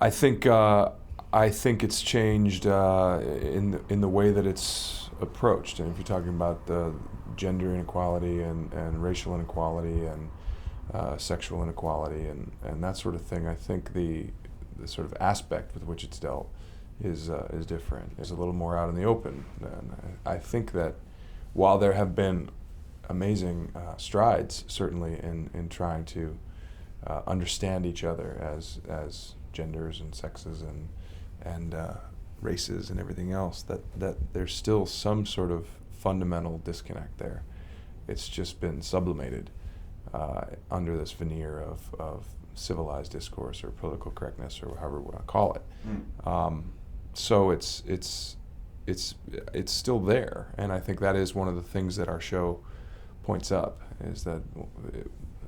I think it's changed in the way that it's approached. And if you're talking about the gender inequality and racial inequality and sexual inequality and that sort of thing, I think the sort of aspect with which it's dealt is different. It's a little more out in the open. And I think that while there have been amazing strides, certainly in trying to understand each other as genders and sexes and races and everything else, that there's still some sort of fundamental disconnect there. It's just been sublimated under this veneer of civilized discourse or political correctness or however we want to call it. So it's still there, and I think that is one of the things that our show points up, is that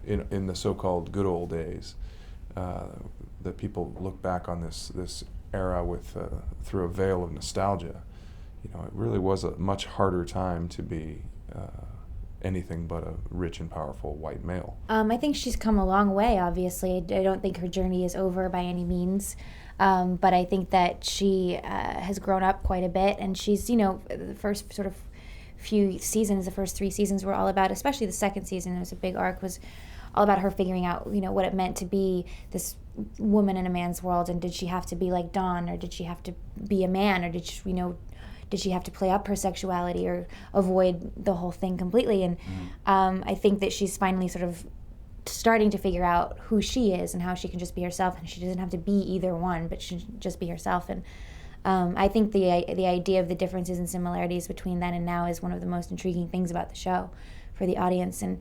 in the so-called good old days, that people look back on this era with through a veil of nostalgia. You know, it really was a much harder time to be anything but a rich and powerful white male. I think she's come a long way, obviously. I don't think her journey is over by any means. But I think that she has grown up quite a bit, and she's, the first sort of few seasons, the first 3 seasons were all about, especially the second season, it was a big arc, was all about her figuring out, what it meant to be this woman in a man's world, and did she have to be like Dawn, or did she have to be a man, or did she have to play up her sexuality or avoid the whole thing completely? And I think that she's finally sort of starting to figure out who she is and how she can just be herself, and she doesn't have to be either one, but she should just be herself. And I think the idea of the differences and similarities between then and now is one of the most intriguing things about the show for the audience, and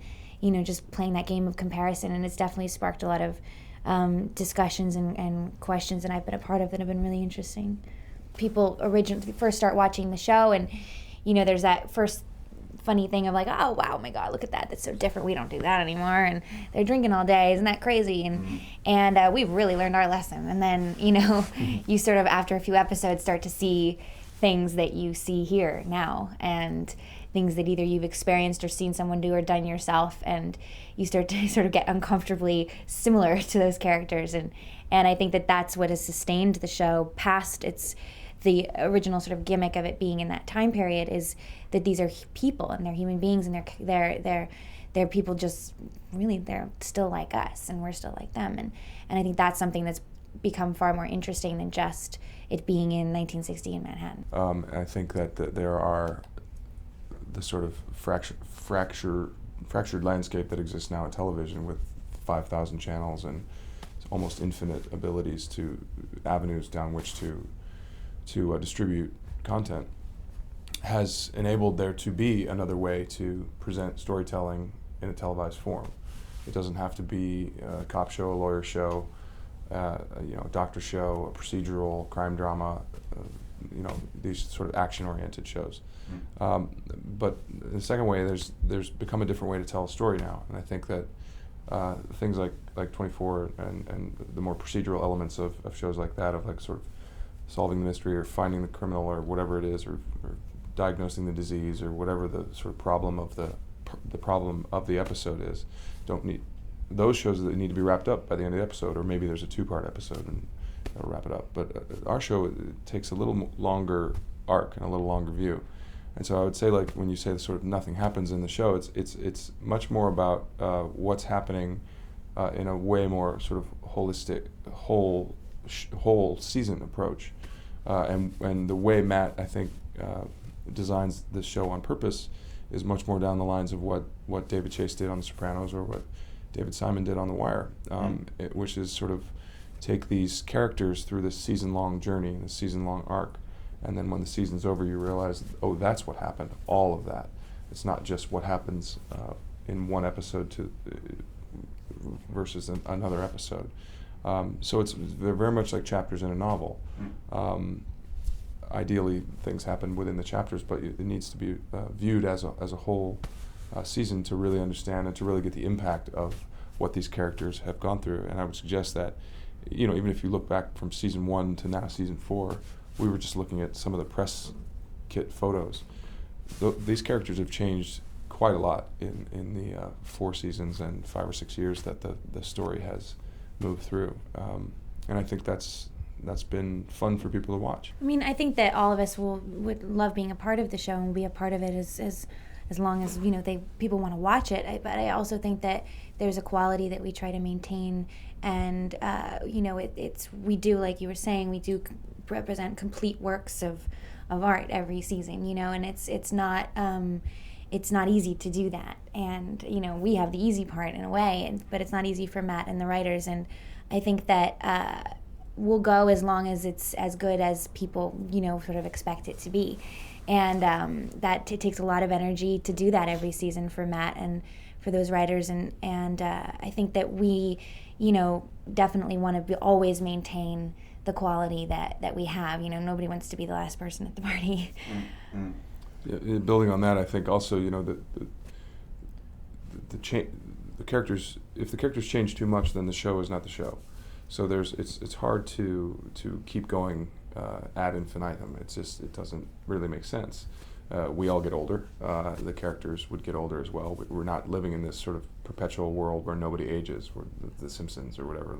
just playing that game of comparison. And it's definitely sparked a lot of discussions and questions, and I've been a part of that have been really interesting. People originally first start watching the show, and there's that first funny thing of like, oh wow, my God, look at that, that's so different, we don't do that anymore, and they're drinking all day, isn't that crazy? And we've really learned our lesson. And then you sort of, after a few episodes, start to see things that you see here now, and things that either you've experienced or seen someone do or done yourself, and you start to sort of get uncomfortably similar to those characters. And I think that that's what has sustained the show past the original sort of gimmick of it being in that time period, is that these are people, and they're human beings, and they're people, just really, they're still like us, and we're still like them. And I think that's something that's become far more interesting than just it being in 1960 in Manhattan. I think that there are the sort of fractured landscape that exists now in television, with 5,000 channels and almost infinite avenues down which to distribute content, has enabled there to be another way to present storytelling in a televised form. It doesn't have to be a cop show, a lawyer show, a doctor show, a procedural crime drama, these sort of action-oriented shows. But in the second way, there's become a different way to tell a story now, and I think that things like 24 and the more procedural elements of shows like that, of like sort of solving the mystery or finding the criminal or whatever it is, or diagnosing the disease, or whatever the sort of problem of the problem of the episode is, don't need those shows that need to be wrapped up by the end of the episode, or maybe there's a 2-part episode and that'll wrap it up. But our show, it takes a little longer arc and a little longer view, and so I would say, like, when you say sort of nothing happens in the show, it's much more about what's happening in a way more sort of holistic, whole season approach. And the way Matt, I think, designs this show on purpose is much more down the lines of what David Chase did on The Sopranos, or what David Simon did on The Wire, which is sort of take these characters through this season-long journey, this season-long arc, and then when the season's over, you realize, oh, that's what happened, all of that. It's not just what happens in one episode versus another episode. So they're very much like chapters in a novel. Ideally, things happen within the chapters, but it needs to be viewed as a whole season to really understand and to really get the impact of what these characters have gone through. And I would suggest that, even if you look back from season 1 to now season 4, we were just looking at some of the press kit photos. These characters have changed quite a lot in the 4 seasons and 5 or 6 years that the story has moved through, and I think that's that's been fun for people to watch. I mean, I think that all of us would love being a part of the show and be a part of it as long as people want to watch it. But I also think that there's a quality that we try to maintain, and we do, like you were saying, we do represent complete works of art every season, and it's not easy to do that, and we have the easy part in a way, but it's not easy for Matt and the writers, and I think that we'll go as long as it's as good as people sort of expect it to be, and that it takes a lot of energy to do that every season for Matt and for those writers, and I think that we definitely want to always maintain the quality that we have. Nobody wants to be the last person at the party. Mm-hmm. Yeah, building on that, I think also the characters, if the characters change too much, then the show is not the show. So it's hard to keep going ad infinitum. It doesn't really make sense. We all get older. The characters would get older as well. We're not living in this sort of perpetual world where nobody ages, where the Simpsons or whatever.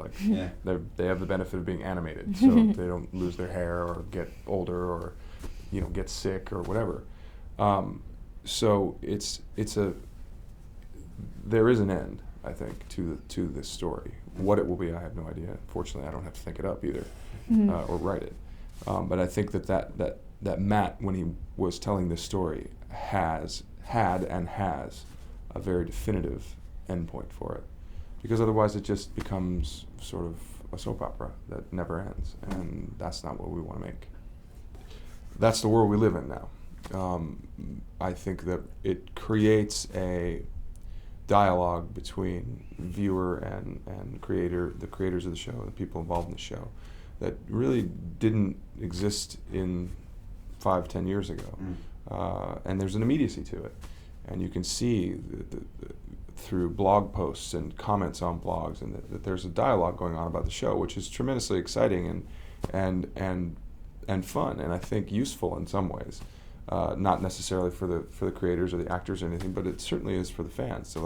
They have the benefit of being animated, so they don't lose their hair or get older or get sick or whatever. So there is an end, I think, to this story. What it will be, I have no idea. Fortunately, I don't have to think it up either, or write it. But I think that Matt, when he was telling this story, had and has a very definitive endpoint for it, because otherwise it just becomes sort of a soap opera that never ends, and that's not what we want to make. That's the world we live in now. I think that it creates a dialogue between viewer and creator, the creators of the show, the people involved in the show, that really didn't exist in 5-10 years ago. And there's an immediacy to it, and you can see through blog posts and comments on blogs, and that there's a dialogue going on about the show, which is tremendously exciting and fun, and I think useful in some ways. Not necessarily for the creators or the actors or anything, but it certainly is for the fans. So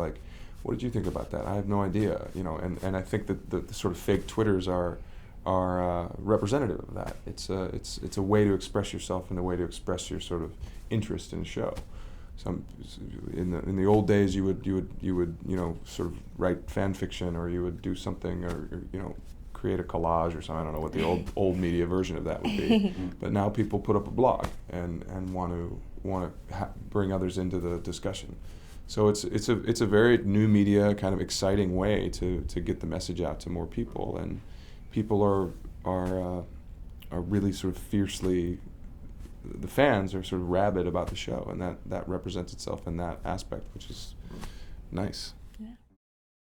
what did you think about that? I have no idea, and I think that the sort of fake Twitters are representative of that. It's a way to express yourself and a way to express your sort of interest in a show. In the old days, you would sort of write fan fiction, or you would do something, or create a collage or something. I don't know what the old media version of that would be. But now people put up a blog and want to bring others into the discussion. So it's a very new media, kind of exciting way to get the message out to more people, and people are really sort of fiercely, the fans are sort of rabid about the show, and that represents itself in that aspect, which is nice.